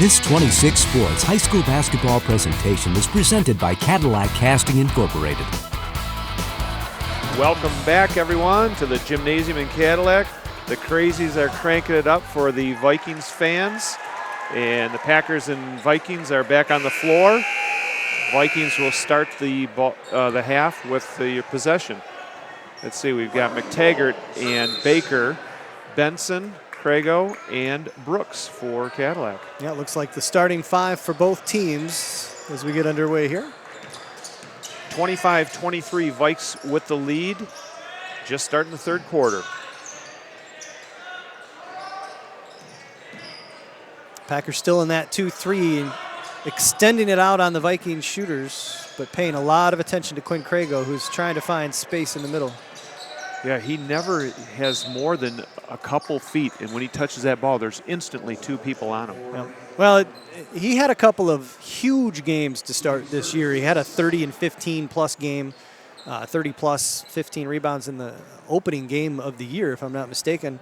This 26 Sports high school basketball presentation is presented by Cadillac Casting Incorporated. Welcome back, everyone, to the gymnasium in Cadillac. The Crazies are cranking it up for the Vikings fans, and the Packers and Vikings are back on the floor. Vikings will start the half with the possession. Let's see, we've got McTaggart and Baker, Benson, Crago, and Brooks for Cadillac. Yeah, it looks like the starting five for both teams as we get underway here. 25-23, Vikes with the lead, just starting the third quarter. Packers still in that 2-3 and extending it out on the Vikings shooters, but paying a lot of attention to Quinn Crago, who's trying to find space in the middle. Yeah, he never has more than a couple feet, and when he touches that ball, there's instantly two people on him. Yeah. Well, he had a couple of huge games to start this year. He had a 30 and 15 plus game, 30 plus 15 rebounds in the opening game of the year, if I'm not mistaken,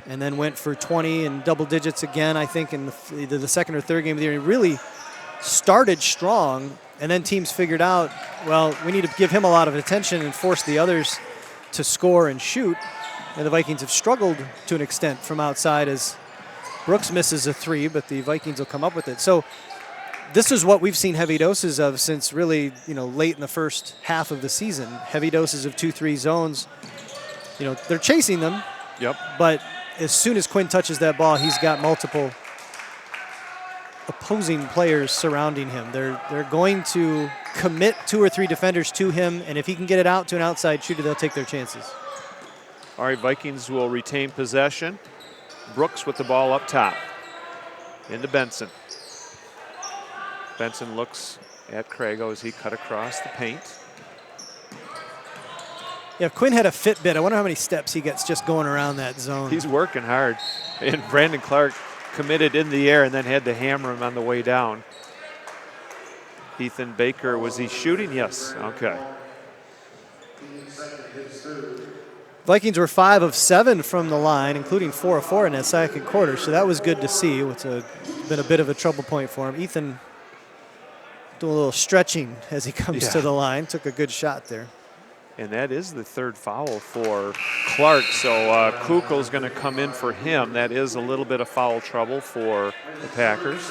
and then went for 20 and double digits again, I think, in either the second or third game of the year. He really started strong, and then teams figured out, well, we need to give him a lot of attention and force the others to score and shoot, and the Vikings have struggled to an extent from outside as Brooks misses a three, but the Vikings will come up with it. So this is what we've seen heavy doses of since really, late in the first half of the season. Heavy doses of 2-3 zones. They're chasing them. Yep. But as soon as Quinn touches that ball, he's got multiple opposing players surrounding him. They're going to commit 2 or 3 defenders to him, and if he can get it out to an outside shooter, they'll take their chances. All right, Vikings will retain possession. Brooks with the ball up top. Into Benson. Benson looks at Crago as he cut across the paint. Yeah, if Quinn had a Fitbit, I wonder how many steps he gets just going around that zone. He's working hard. And Brandon Clark committed in the air and then had to hammer him on the way down. Ethan Baker, was he shooting? Yes, okay. Vikings were 5 of 7 from the line, including 4 of 4 in that second quarter, so that was good to see. It's been a bit of a trouble point for him. Ethan doing a little stretching as he comes to the line, took a good shot there. And that is the third foul for Clark, so Kukel's going to come in for him. That is a little bit of foul trouble for the Packers.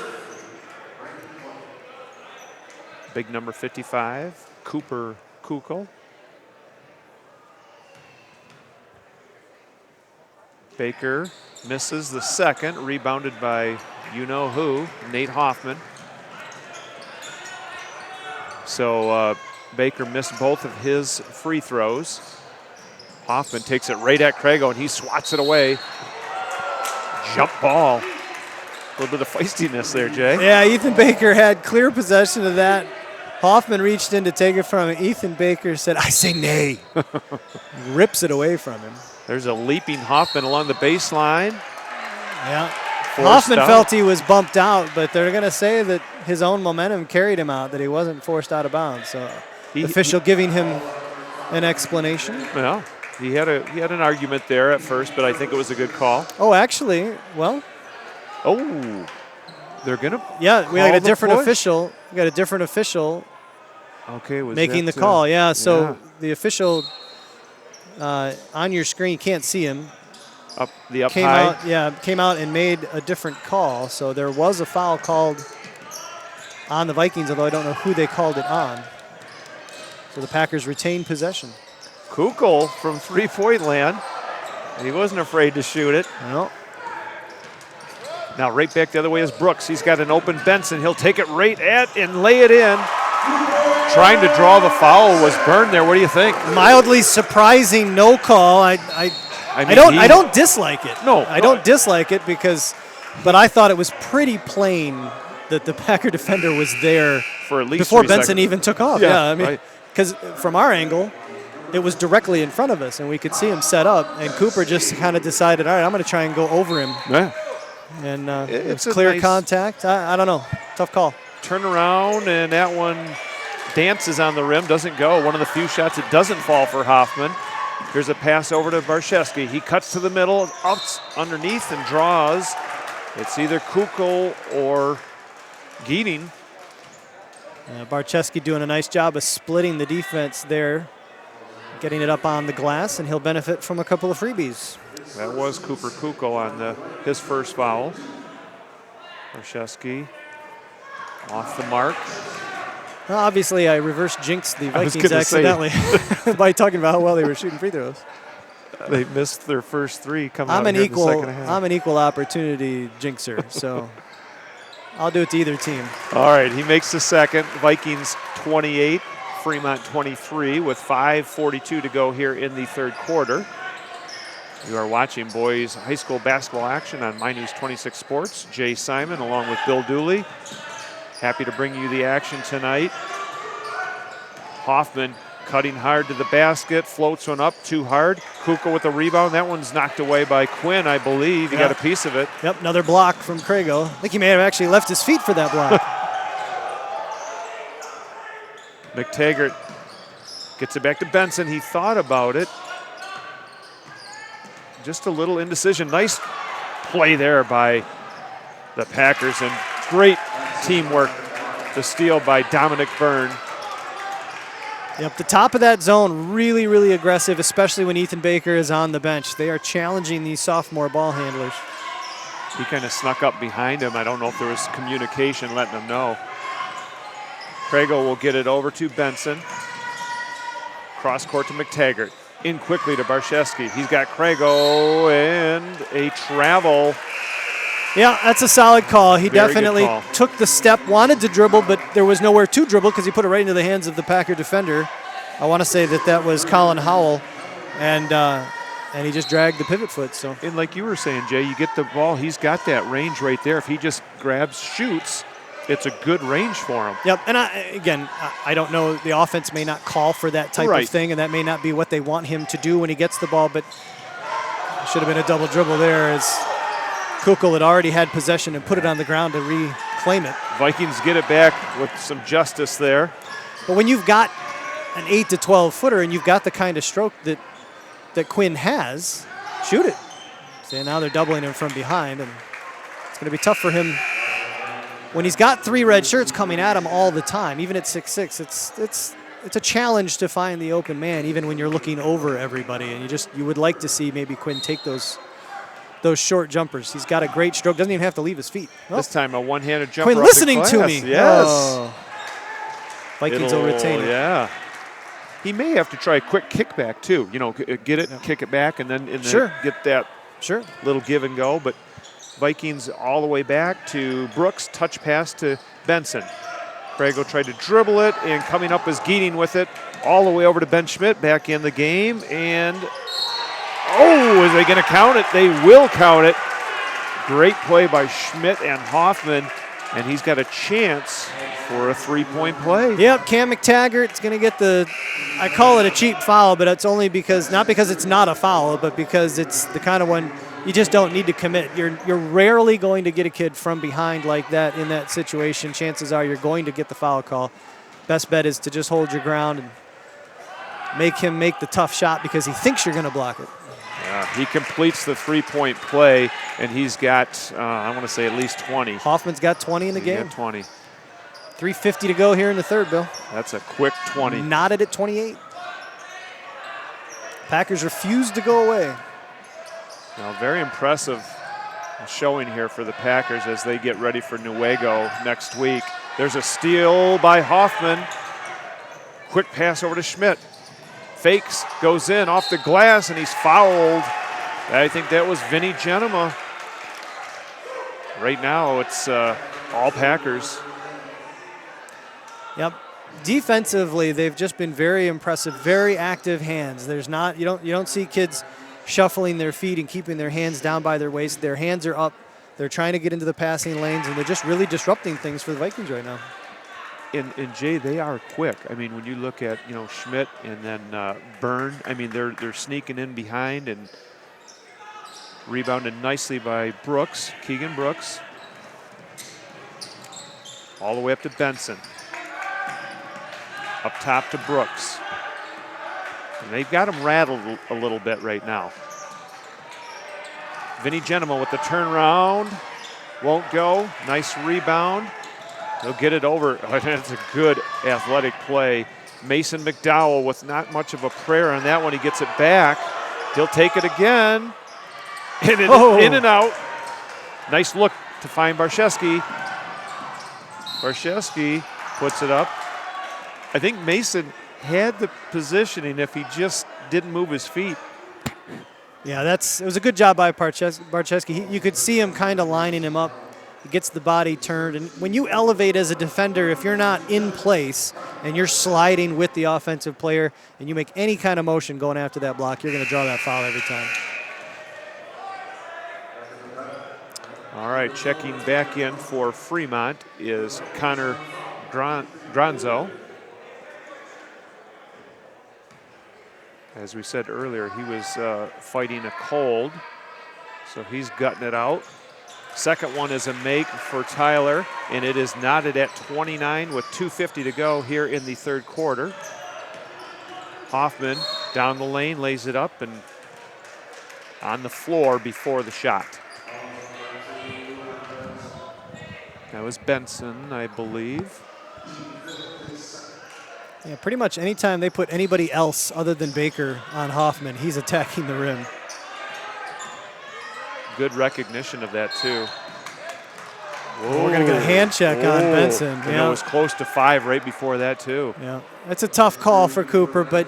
Big number 55, Cooper Kukel. Baker misses the second, rebounded by you-know-who, Nate Hoffman. So Baker missed both of his free throws. Hoffman takes it right at Crago, and he swats it away. Jump ball. A little bit of feistiness there, Jay. Yeah, Ethan Baker had clear possession of that. Hoffman reached in to take it from him. Ethan Baker said, "I say nay." Rips it away from him. There's a leaping Hoffman along the baseline. Yeah. Hoffman felt he was bumped out, but they're going to say that his own momentum carried him out, that he wasn't forced out of bounds. So the official giving him an explanation. Well, he had an argument there at first, but I think it was a good call. Oh, actually, well. Oh, they're going to Yeah, we got a different official. We got a different official making the call. Yeah, so the official on your screen, you can't see him. Up high. Came out and made a different call. So there was a foul called on the Vikings, although I don't know who they called it on. So the Packers retain possession. Kukel from three-point land. He wasn't afraid to shoot it. No. Now right back the other way is Brooks. He's got an open Benson. He'll take it right at and lay it in. Trying to draw the foul was Byrne there. What do you think? Mildly surprising no call. I don't dislike it. No, I don't dislike it but I thought it was pretty plain that the Packer defender was there for at least before 3 Benson seconds. even took off. Because from our angle, it was directly in front of us, and we could see him set up. And Cooper just kind of decided, all right, I'm going to try and go over him. Yeah. And it's clear contact. I don't know. Tough call. Turn around, and that one dances on the rim, doesn't go. One of the few shots that doesn't fall for Hoffman. Here's a pass over to Barshevsky. He cuts to the middle, up underneath, and draws It's either Kukul or Geating. Barczewski doing a nice job of splitting the defense there, getting it up on the glass, and he'll benefit from a couple of freebies. That was Cooper Kukul on his first foul. Barczewski off the mark. Well, obviously, I reverse jinxed the Vikings accidentally by talking about how well they were shooting free throws. They missed their first three coming out I'm here in the second half. an equal opportunity jinxer, so I'll do it to either team. All right, he makes the second. Vikings 28, Fremont 23 with 5:42 to go here in the third quarter. You are watching boys high school basketball action on My News 26 Sports. Jay Simon along with Bill Dooley. Happy to bring you the action tonight. Hoffman cutting hard to the basket, floats one up too hard. Kukul with the rebound. That one's knocked away by Quinn, I believe. He got a piece of it. Yep, another block from Crago. I think he may have actually left his feet for that block. McTaggart gets it back to Benson. He thought about it. Just a little indecision. Nice play there by the Packers, and great teamwork. The steal by Dominic Byrne. Yep, the top of that zone, really, really aggressive, especially when Ethan Baker is on the bench. They are challenging these sophomore ball handlers. He kind of snuck up behind him. I don't know if there was communication letting him know. Crago will get it over to Benson. Cross court to McTaggart. In quickly to Barczewski. He's got Crago and a travel. Yeah, that's a solid call. He Very definitely took the step, wanted to dribble, but there was nowhere to dribble because he put it right into the hands of the Packer defender. I want to say that was Colin Howell, and he just dragged the pivot foot. So, and like you were saying, Jay, you get the ball. He's got that range right there. If he just grabs, shoots, it's a good range for him. Yep, and I don't know. The offense may not call for that type of thing, and that may not be what they want him to do when he gets the ball, but it should have been a double dribble there as Kukul had already had possession and put it on the ground to reclaim it. Vikings get it back with some justice there. But when you've got an 8 to 12 footer and you've got the kind of stroke that Quinn has, shoot it. So now they're doubling him from behind, and it's going to be tough for him when he's got 3 red shirts coming at him all the time. Even at 6'6", it's a challenge to find the open man, even when you're looking over everybody. And you would like to see maybe Quinn take those short jumpers. He's got a great stroke. Doesn't even have to leave his feet. Well, this time a one-handed jumper. Quinn listening to me. Yes. Oh. Vikings will retain it. Yeah. He may have to try a quick kickback too. You know, get it, kick it back, and then get that little give and go. But Vikings all the way back to Brooks. Touch pass to Benson. Crago tried to dribble it, and coming up is Geating with it. All the way over to Ben Schmidt back in the game. And is they going to count it? They will count it. Great play by Schmidt and Hoffman, and he's got a chance for a three-point play. Yep, Cam McTaggart's going to get I call it a cheap foul, but it's only not because it's not a foul, but because it's the kind of one you just don't need to commit. You're rarely going to get a kid from behind like that in that situation. Chances are you're going to get the foul call. Best bet is to just hold your ground and make him make the tough shot because he thinks you're going to block it. He completes the three-point play, and he's got, I want to say, at least 20. Hoffman's got 20 in the game. Got 20. 3:50 to go here in the third, Bill. That's a quick 20. Knotted at 28. Packers refuse to go away. Now, very impressive showing here for the Packers as they get ready for Newaygo next week. There's a steal by Hoffman. Quick pass over to Schmidt. Fakes, goes in off the glass, and he's fouled. I think that was Vinny Genema. Right now, it's all Packers. Yep. Defensively, they've just been very impressive, very active hands. There's not you don't see kids shuffling their feet and keeping their hands down by their waist. Their hands are up. They're trying to get into the passing lanes, and they're just really disrupting things for the Vikings right now. And Jay, they are quick. I mean, when you look at Schmidt and then Byrne, I mean they're sneaking in behind and rebounded nicely by Brooks, Keegan Brooks, all the way up to Benson, up top to Brooks, and they've got him rattled a little bit right now. Vinny Genema with the turnaround. won't go. Nice rebound. He'll get it over. That's a good athletic play. Mason McDowell with not much of a prayer on that one. He gets it back. He'll take it again. And in and out. Nice look to find Barshevsky. Barshevsky puts it up. I think Mason had the positioning if he just didn't move his feet. Yeah, it was a good job by Barshevsky. You could see him kind of lining him up. He gets the body turned. And when you elevate as a defender, if you're not in place and you're sliding with the offensive player and you make any kind of motion going after that block, you're going to draw that foul every time. All right, checking back in for Fremont is Connor Granzo. As we said earlier, he was fighting a cold, so he's gutting it out. Second one is a make for Tyler, and it is knotted at 29 with 2:50 to go here in the third quarter. Hoffman down the lane, lays it up and on the floor before the shot. That was Benson, I believe. Yeah, pretty much anytime they put anybody else other than Baker on Hoffman, he's attacking the rim. Good recognition of that, too. Whoa. We're going to get a hand check on Benson. And it was close to 5 right before that, too. Yeah, that's a tough call for Cooper, but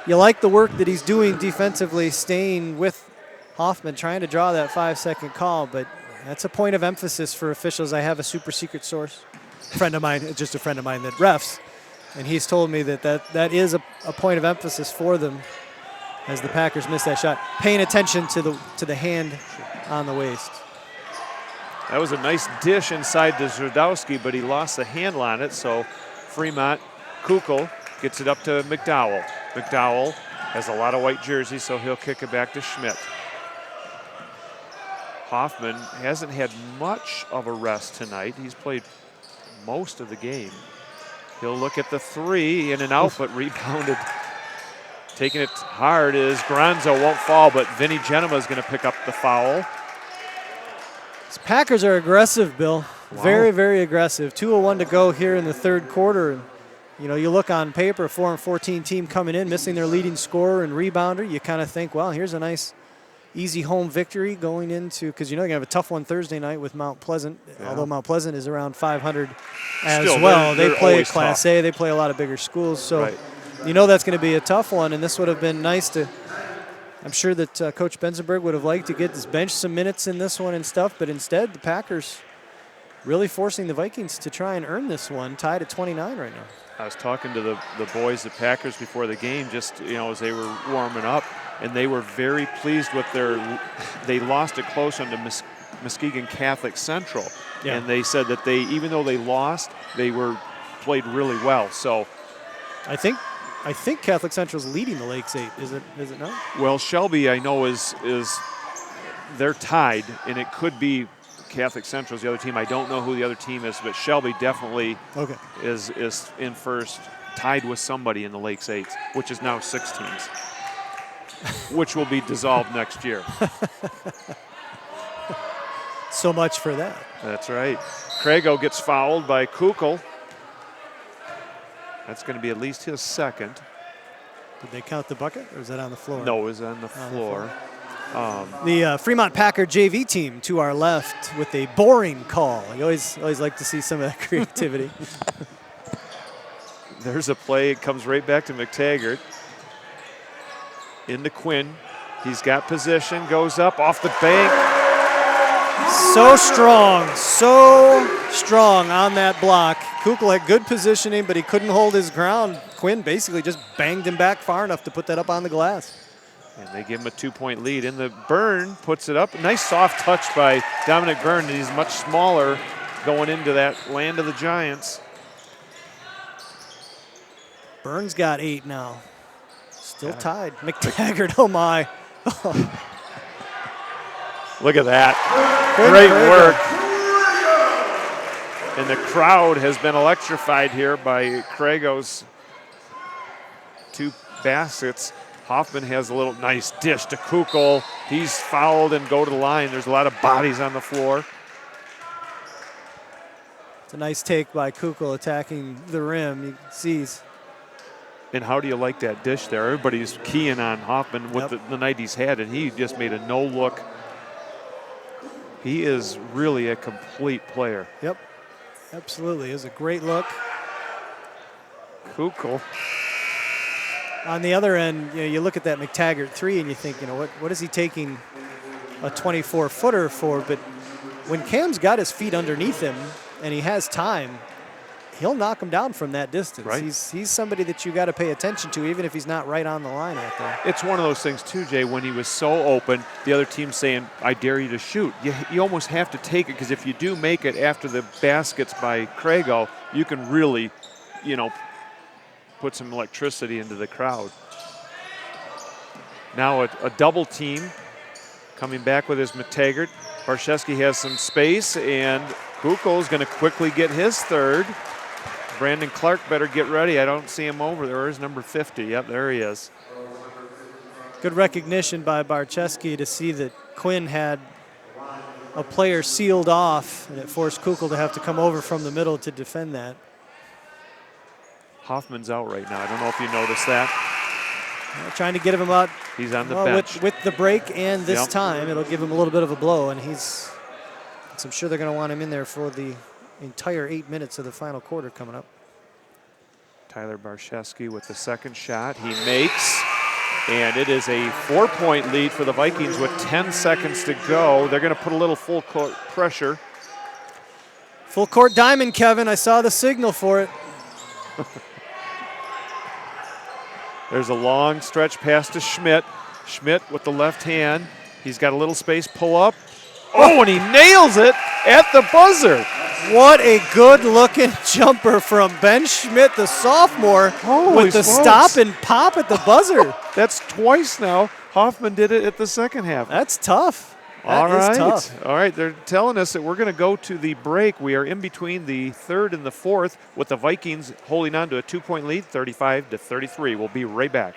you like the work that he's doing defensively, staying with Hoffman, trying to draw that 5-second call, but that's a point of emphasis for officials. I have a super secret source, friend of mine, just a friend of mine that refs, and he's told me that is a point of emphasis for them as the Packers miss that shot, paying attention to the hand on the waist. That was a nice dish inside to Zerdowski, but he lost the handle on it, so Fremont, Kukl gets it up to McDowell. McDowell has a lot of white jerseys, so he'll kick it back to Schmidt. Hoffman hasn't had much of a rest tonight. He's played most of the game. He'll look at the 3, in and out, but rebounded. Taking it hard is Granzo, won't fall, but Vinny Genema is going to pick up the foul. These Packers are aggressive, Bill. Wow. Very, very aggressive. 2:01 to go here in the third quarter. You know, you look on paper, 4-14 team coming in, missing their leading scorer and rebounder. You kind of think, well, here's a nice, easy home victory going into, because you know you're going to have a tough one Thursday night with Mount Pleasant, although Mount Pleasant is around 500 as well. They play Class tough. A. They play a lot of bigger schools. So you know that's going to be a tough one, and this would have been nice to – I'm sure that Coach Benzenberg would have liked to get this bench some minutes in this one and stuff, but instead the Packers really forcing the Vikings to try and earn this one, tied at 29 right now. I was talking to the boys, the Packers, before the game, just, you know, as they were warming up, and they were very pleased with they lost it close on to Muskegon Catholic Central. Yeah. And they said that even though they lost, they played really well. So I think Catholic Central's leading the Lakes 8, is it not? Well, Shelby, I know, is they're tied, and it could be Catholic Central's the other team. I don't know who the other team is, but Shelby definitely is in first, tied with somebody in the Lakes 8, which is now 6 teams, which will be dissolved next year. So much for that. That's right. Crago gets fouled by Kukl. That's going to be at least his second. Did they count the bucket, or is that on the floor? No, it was on the floor. The Fremont Packer JV team to our left with a boring call. You always like to see some of that creativity. There's a play. It comes right back to McTaggart. Into Quinn. He's got position, goes up off the bank. So strong on that block. Kukl had good positioning, but he couldn't hold his ground. Quinn basically just banged him back far enough to put that up on the glass. And they give him a 2-point lead. And the Byrne puts it up. A nice soft touch by Dominic Byrne. He's much smaller going into that land of the Giants. Byrne's got 8 now. Still tied. McTaggart, oh my. Look at that. Great work. And the crowd has been electrified here by Crago's 2 baskets. Hoffman has a little nice dish to Kukl. He's fouled and go to the line. There's a lot of bodies on the floor. It's a nice take by Kukul attacking the rim. You see. And how do you like that dish there? Everybody's keying on Hoffman with the night he's had, and he just made a no-look. He is really a complete player. Yep, absolutely. It was a great look. Kukul. On the other end, you look at that McTaggart 3 and you think, what is he taking a 24-footer for? But when Cam's got his feet underneath him and he has time, he'll knock him down from that distance. Right. He's somebody that you got to pay attention to, even if he's not right on the line out there. It's one of those things too, Jay, when he was so open, the other team's saying, I dare you to shoot. You almost have to take it, because if you do make it after the baskets by Crago, you can really, put some electricity into the crowd. Now a double team coming back with his McTaggart. Barshevsky has some space, and Kukul is going to quickly get his third. Brandon Clark better get ready. I don't see him over there. Where's number 50? Yep, there he is. Good recognition by Barshevsky to see that Quinn had a player sealed off, and it forced Kukul to have to come over from the middle to defend that. Hoffman's out right now. I don't know if you noticed that. Trying to get him out. He's on the bench. With the break and this time, it'll give him a little bit of a blow, and I'm sure they're going to want him in there for the entire 8 minutes of the final quarter coming up. Tyler Barshevsky with the second shot. He makes, and it is a 4-point lead for the Vikings with 10 seconds to go. They're going to put a little full court pressure. Full court diamond, Kevin. I saw the signal for it. There's a long stretch pass to Schmidt. Schmidt with the left hand. He's got a little space, pull up. Oh, and he nails it at the buzzer. What a good-looking jumper from Ben Schmidt, the sophomore, Holy with the smokes. stop and pop at the buzzer. That's twice now. Hoffman did it at the second half. That's tough. All That is right. tough. All right. They're telling us that we're going to go to the break. We are in between the third and the fourth, with the Vikings holding on to a 2-point lead, 35-33. We'll be right back.